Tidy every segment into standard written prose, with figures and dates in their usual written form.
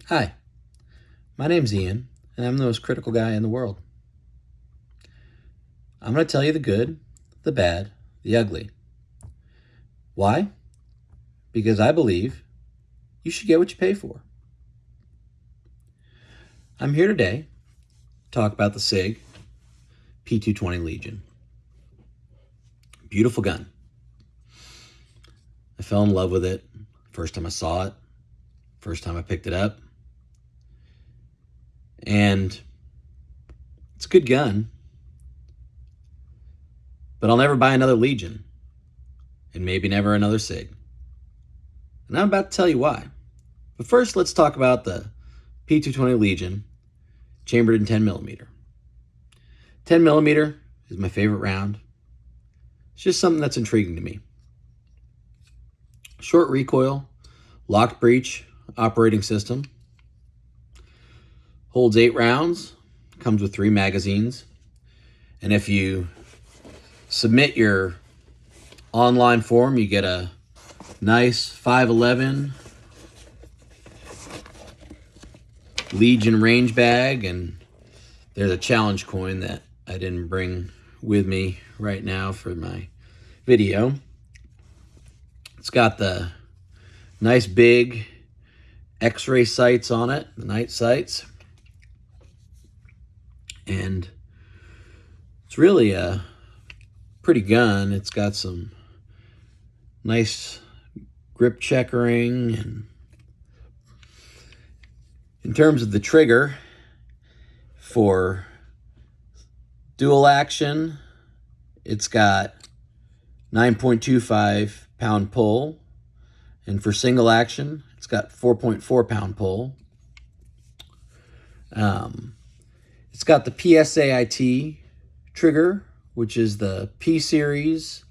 Hi, my name's Ian, and I'm the most critical guy in the world. I'm going to tell you the good, the bad, the ugly. Why? Because I believe you should get what you pay for. I'm here today to talk about the Sig P220 Legion. Beautiful gun. I fell in love with it first time I saw it, first time I picked it up. And it's a good gun, but I'll never buy another Legion, and maybe never another Sig. And I'm about to tell you why. But first, let's talk about the P220 Legion, chambered in 10mm. 10mm is my favorite round. It's just something that's intriguing to me. Short recoil, locked breech operating system. Holds 8 rounds, comes with 3 magazines. And if you submit your online form, you get a nice 511 Legion range bag, and there's a challenge coin that I didn't bring with me right now for my video. It's got the nice big X-ray sights on it, the night sights. And it's really a pretty gun. It's got some nice grip checkering, and in terms of the trigger, for dual action, it's got 9.25 pound pull, and for single action, it's got 4.4 pound pull. It's got the PSAIT trigger, which is the P series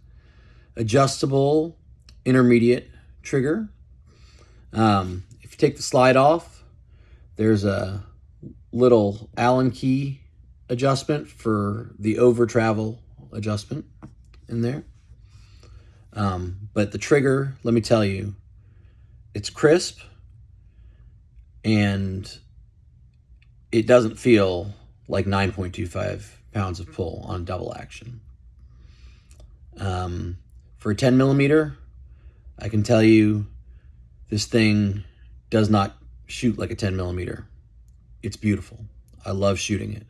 adjustable intermediate trigger. If you take the slide off, there's a little Allen key adjustment for the over travel adjustment in there. But the trigger, let me tell you, it's crisp, and it doesn't feel like 9.25 pounds of pull on double action. For a 10mm, I can tell you this thing does not shoot like a 10mm. It's beautiful. I love shooting it.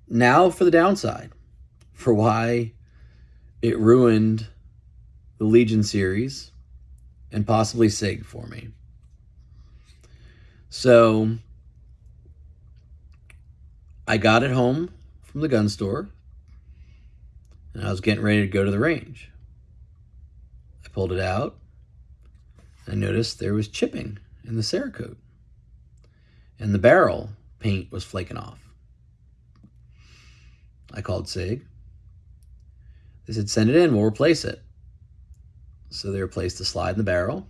Now for the downside, for why it ruined the Legion series and possibly Sig for me. So I got it home from the gun store, and I was getting ready to go to the range. I pulled it out. I noticed there was chipping in the Cerakote, and the barrel paint was flaking off. I called Sig. They said, send it in, we'll replace it. So they replaced the slide in the barrel.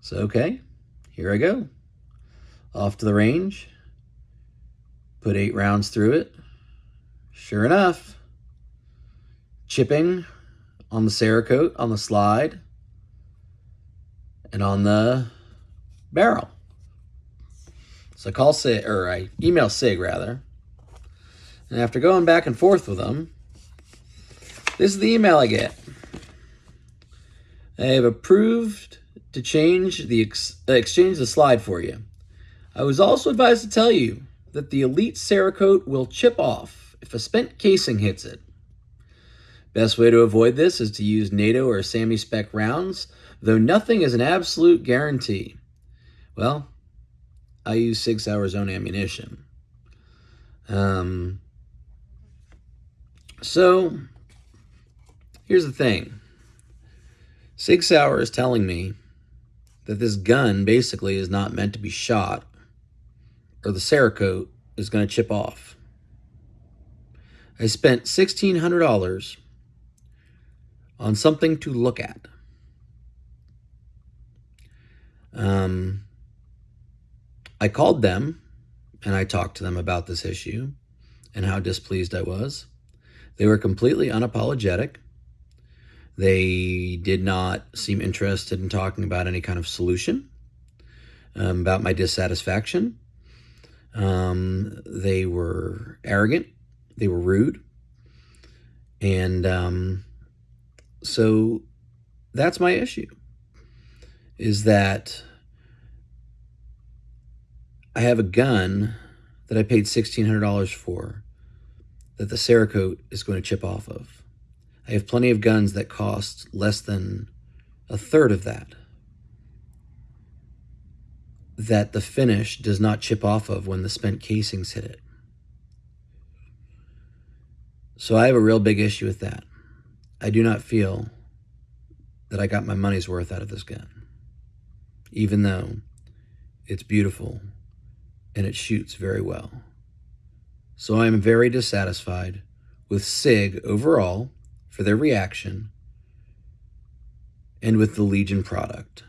So, okay, here I go. Off to the range. Put 8 rounds through it. Sure enough, chipping on the Cerakote, on the slide, and on the barrel. So I email Sig rather. And after going back and forth with them, this is the email I get. I have approved to exchange the slide for you. I was also advised to tell you that the Elite Cerakote will chip off if a spent casing hits it. Best way to avoid this is to use NATO or SAMI spec rounds, though nothing is an absolute guarantee. Well, I use Sig Sauer's own ammunition. So, here's the thing. Sig Sauer is telling me that this gun basically is not meant to be shot, or the Cerakote is going to chip off. I spent $1,600 on something to look at. I called them and I talked to them about this issue and how displeased I was. They were completely unapologetic. They did not seem interested in talking about any kind of solution about my dissatisfaction. They were arrogant. They were rude. And so that's my issue, is that I have a gun that I paid $1,600 for that the Cerakote is going to chip off of. I have plenty of guns that cost less than a third of that the finish does not chip off of when the spent casings hit it. So I have a real big issue with that. I do not feel that I got my money's worth out of this gun, even though it's beautiful and it shoots very well. So I'm very dissatisfied with Sig overall for their reaction and with the Legion product.